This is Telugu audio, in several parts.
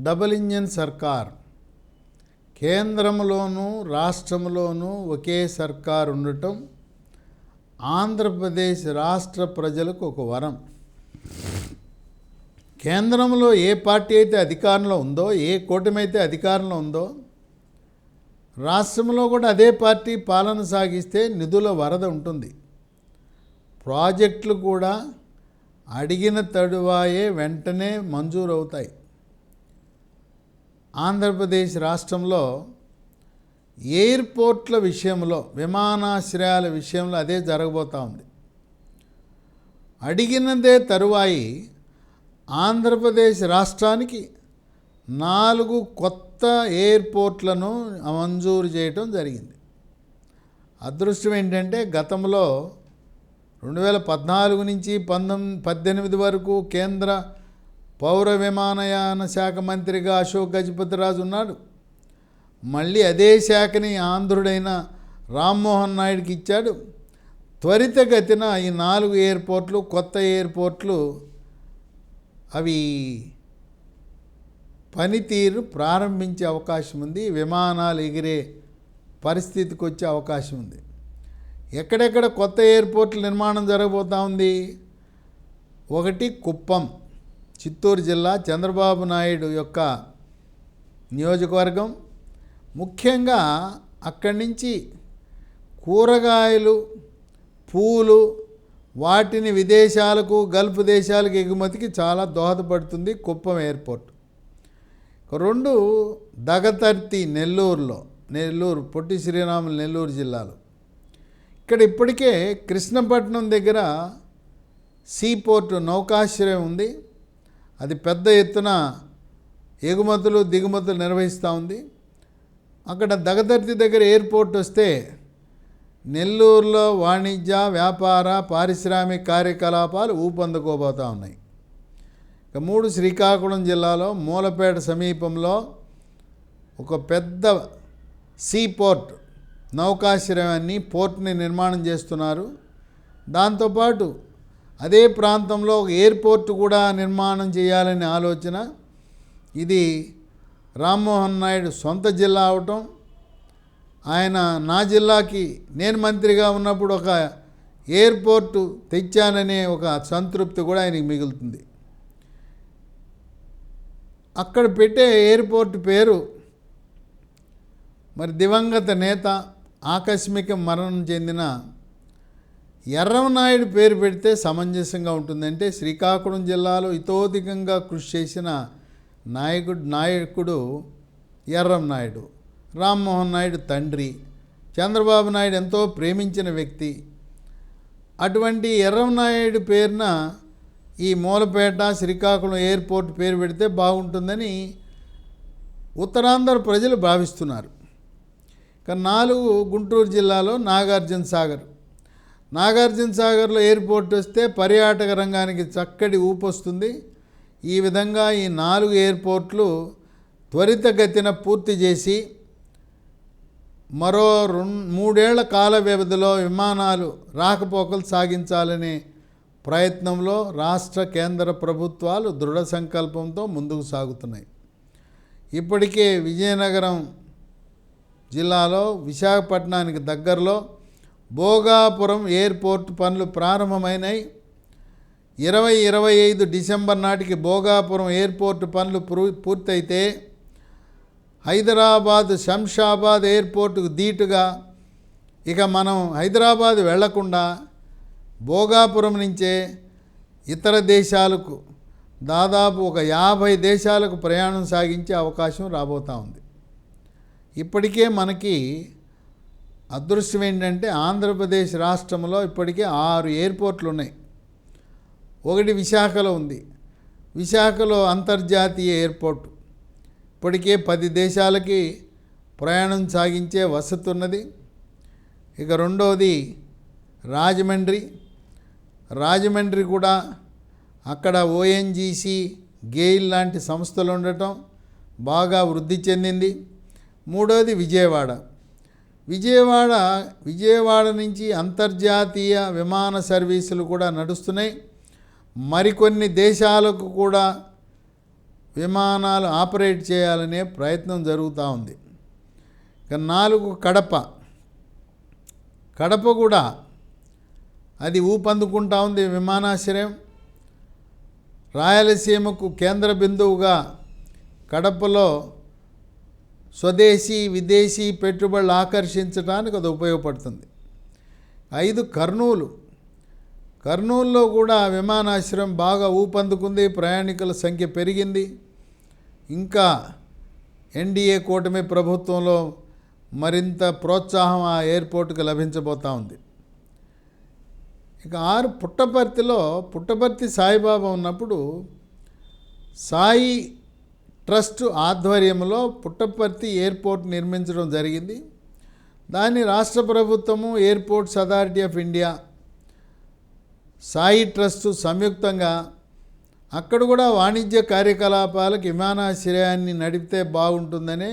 డబుల్ ఇంజిన్ సర్కార్, కేంద్రంలోనూ రాష్ట్రంలోనూ ఒకే సర్కార్ ఉండటం ఆంధ్రప్రదేశ్ రాష్ట్ర ప్రజలకు ఒక వరం. కేంద్రంలో ఏ పార్టీ అయితే అధికారంలో ఉందో, ఏ కూటమి అయితే అధికారంలో ఉందో, రాష్ట్రంలో కూడా అదే పార్టీ పాలన సాగిస్తే నిధుల వరద ఉంటుంది. ప్రాజెక్టులు కూడా అడిగిన తడువాయే వెంటనే మంజూరు అవుతాయి. ఆంధ్రప్రదేశ్ రాష్ట్రంలో ఎయిర్పోర్ట్ల విషయంలో, విమానాశ్రయాల విషయంలో అదే జరగబోతూ ఉంది. అడిగినదే తరువాయి ఆంధ్రప్రదేశ్ రాష్ట్రానికి 4 కొత్త ఎయిర్పోర్ట్లను మంజూరు చేయటం జరిగింది. అదృష్టం ఏంటంటే గతంలో 2014 నుంచి 18 వరకు కేంద్ర పౌర విమానయాన శాఖ మంత్రిగా అశోక్ గజపతిరాజు ఉన్నాడు. మళ్ళీ అదే శాఖని ఆంధ్రుడైన రామ్మోహన్ నాయుడుకి ఇచ్చాడు. త్వరితగతిన ఈ 4 ఎయిర్పోర్ట్లు, కొత్త ఎయిర్పోర్ట్లు, అవి పనితీరు ప్రారంభించే అవకాశం ఉంది. విమానాలు ఎగిరే పరిస్థితికి వచ్చే అవకాశం ఉంది. ఎక్కడెక్కడ కొత్త ఎయిర్పోర్ట్ల నిర్మాణం జరగబోతూ ఉంది? ఒకటి కుప్పం, చిత్తూరు జిల్లా, చంద్రబాబు నాయుడు యొక్క నియోజకవర్గం. ముఖ్యంగా అక్కడి నుంచి కూరగాయలు, పూలు, వాటిని విదేశాలకు, గల్ఫ్ దేశాలకు ఎగుమతికి చాలా దోహదపడుతుంది కుప్పం ఎయిర్పోర్ట్. 2 దగతర్తి, నెల్లూరు పొట్టి శ్రీరాములు నెల్లూరు జిల్లాలో. ఇక్కడ ఇప్పటికే కృష్ణపట్నం దగ్గర సీపోర్టు, నౌకాశ్రయం ఉంది. అది పెద్ద ఎత్తున ఎగుమతులు, దిగుమతులు నిర్వహిస్తూ ఉంది. అక్కడ దగదర్తి దగ్గర ఎయిర్పోర్ట్ వస్తే నెల్లూరులో వాణిజ్య, వ్యాపార, పారిశ్రామిక కార్యకలాపాలు ఊపందుకోబోతూ ఉన్నాయి. ఇక 3 శ్రీకాకుళం జిల్లాలో మూలపేట సమీపంలో ఒక పెద్ద సీపోర్ట్, నౌకాశ్రయాన్ని, పోర్ట్ని నిర్మాణం చేస్తున్నారు. దాంతోపాటు అదే ప్రాంతంలో ఒక ఎయిర్పోర్ట్ కూడా నిర్మాణం చేయాలనే ఆలోచన. ఇది రామ్మోహన్ నాయుడు సొంత జిల్లా అవటం, ఆయన నా జిల్లాకి నేను మంత్రిగా ఉన్నప్పుడు ఒక ఎయిర్పోర్టు తెచ్చాననే ఒక సంతృప్తి కూడా ఆయనకి మిగులుతుంది. అక్కడ పెట్టే ఎయిర్పోర్ట్ పేరు మరి దివంగత నేత, ఆకస్మిక మరణం చెందిన ఎర్రంనాయుడు పేరు పెడితే సమంజసంగా ఉంటుందంటే శ్రీకాకుళం జిల్లాలో ఇతోధికంగా కృషి చేసిన నాయకుడు ఎర్రంనాయుడు. రామ్మోహన్ నాయుడు తండ్రి, చంద్రబాబు నాయుడు ఎంతో ప్రేమించిన వ్యక్తి. అటువంటి ఎర్రంనాయుడు పేరున ఈ మూలపేట, శ్రీకాకుళం ఎయిర్పోర్ట్ పేరు పెడితే బాగుంటుందని ఉత్తరాంధ్ర ప్రజలు భావిస్తున్నారు. ఇక 4 గుంటూరు జిల్లాలో నాగార్జున సాగర్లో ఎయిర్పోర్ట్ వస్తే పర్యాటక రంగానికి చక్కటి ఊపొస్తుంది. ఈ విధంగా ఈ 4 ఎయిర్పోర్ట్లు త్వరితగతిన పూర్తి చేసి మరో 3 ఏళ్ల కాల వ్యవధిలో విమానాలు రాకపోకలు సాగించాలనే ప్రయత్నంలో రాష్ట్ర, కేంద్ర ప్రభుత్వాలు దృఢ సంకల్పంతో ముందుకు సాగుతున్నాయి. ఇప్పటికే విజయనగరం జిల్లాలో విశాఖపట్నానికి దగ్గరలో భోగాపురం ఎయిర్పోర్ట్ పనులు ప్రారంభమైనాయి. 2025 డిసెంబర్ నాటికి భోగాపురం ఎయిర్పోర్ట్ పనులు పూర్తయితే హైదరాబాద్, శంషాబాద్ ఎయిర్పోర్టుకు ధీటుగా ఇక మనం హైదరాబాద్ వెళ్లకుండా భోగాపురం నుంచే ఇతర దేశాలకు, దాదాపు ఒక 50 దేశాలకు ప్రయాణం సాగించే అవకాశం రాబోతూ ఉంది. ఇప్పటికే మనకి అదృష్టం ఏంటంటే ఆంధ్రప్రదేశ్ రాష్ట్రంలో ఇప్పటికే 6 ఎయిర్పోర్ట్లు ఉన్నాయి. ఒకటి విశాఖలో ఉంది. విశాఖలో అంతర్జాతీయ ఎయిర్పోర్ట్, ఇప్పటికే 10 దేశాలకి ప్రయాణం సాగించే వసతి ఉన్నది. ఇక రెండవది రాజమండ్రి కూడా అక్కడ ఓఎన్జీసీ, గెయిల్ లాంటి సంస్థలు ఉండటం బాగా వృద్ధి చెందింది. మూడవది విజయవాడ నుంచి అంతర్జాతీయ విమాన సర్వీసులు కూడా నడుస్తున్నాయి. మరికొన్ని దేశాలకు కూడా విమానాలు ఆపరేట్ చేయాలనే ప్రయత్నం జరుగుతూ ఉంది. ఇక 4 కడప కూడా అది ఊపందుకుంటా ఉంది విమానాశ్రయం. రాయలసీమకు కేంద్ర బిందువుగా కడపలో స్వదేశీ విదేశీ పెట్టుబడులు ఆకర్షించడానికి అది ఉపయోగపడుతుంది. 5 కర్నూలులో కూడా విమానాశ్రయం బాగా ఊపందుకుంది, ప్రయాణికుల సంఖ్య పెరిగింది. ఇంకా ఎన్డీఏ కూటమి ప్రభుత్వంలో మరింత ప్రోత్సాహం ఆ ఎయిర్పోర్ట్కి లభించబోతూ ఉంది. ఇక 6 పుట్టపర్తి సాయిబాబా ఉన్నప్పుడు సాయి ట్రస్ట్ ఆధ్వర్యంలో పుట్టపర్తి ఎయిర్పోర్ట్ నిర్మించడం జరిగింది. దాన్ని రాష్ట్ర ప్రభుత్వము, airports authority of India, Sai trust సంయుక్తంగా అక్కడ కూడా వాణిజ్య కార్యకలాపాలకు విమానాశ్రయాన్ని నడిపితే బాగుంటుందనే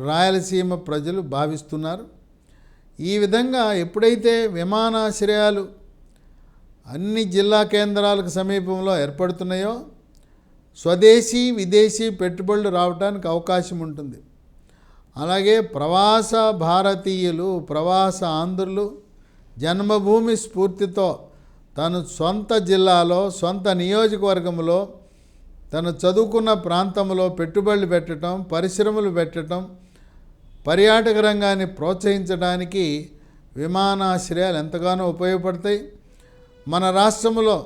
రాయలసీమ ప్రజలు భావిస్తున్నారు. ఈ విధంగా ఎప్పుడైతే విమానాశ్రయాలు అన్ని జిల్లా కేంద్రాలకు సమీపంలో ఏర్పడుతున్నాయో స్వదేశీ విదేశీ పెట్టుబడులు రావడానికి అవకాశం ఉంటుంది. అలాగే ప్రవాస భారతీయులు, ప్రవాస ఆంధ్రులు జన్మభూమి స్ఫూర్తితో తను సొంత జిల్లాలో, సొంత నియోజకవర్గంలో, తను చదువుకున్న ప్రాంతంలో పెట్టుబడులు పెట్టడం, పరిశ్రమలు పెట్టడం, పర్యాటక రంగాన్ని ప్రోత్సహించడానికి విమానాశ్రయాలు ఎంతగానో ఉపయోగపడతాయి. మన రాష్ట్రంలో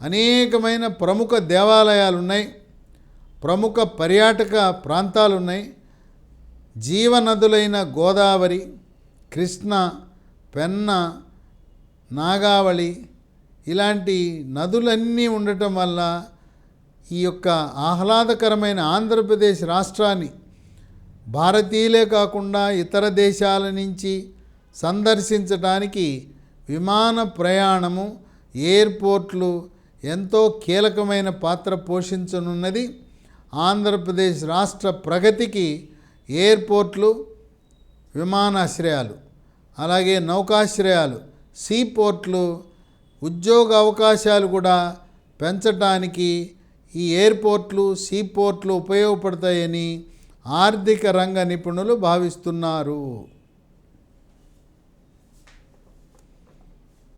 అనేకమైన ప్రముఖ దేవాలయాలు ఉన్నాయి, ప్రముఖ పర్యాటక ప్రాంతాలు ఉన్నాయి. జీవనదులైన గోదావరి, కృష్ణ, పెన్న, నాగావళి ఇలాంటి నదులన్నీ ఉండటం వల్ల ఈ యొక్క ఆహ్లాదకరమైన ఆంధ్రప్రదేశ్ రాష్ట్రాన్ని భారతీయులే కాకుండా ఇతర దేశాల నుంచి సందర్శించడానికి విమాన ప్రయాణము, ఎయిర్పోర్ట్లు ఎంతో కీలకమైన పాత్ర పోషించనున్నది. ఆంధ్రప్రదేశ్ రాష్ట్ర ప్రగతికి ఎయిర్పోర్ట్లు, విమానాశ్రయాలు, అలాగే నౌకాశ్రయాలు, సీపోర్ట్లు, ఉద్యోగ అవకాశాలు కూడా పెంచడానికి ఈ ఎయిర్పోర్ట్లు, సీపోర్ట్లు ఉపయోగపడతాయని ఆర్థిక రంగ నిపుణులు భావిస్తున్నారు.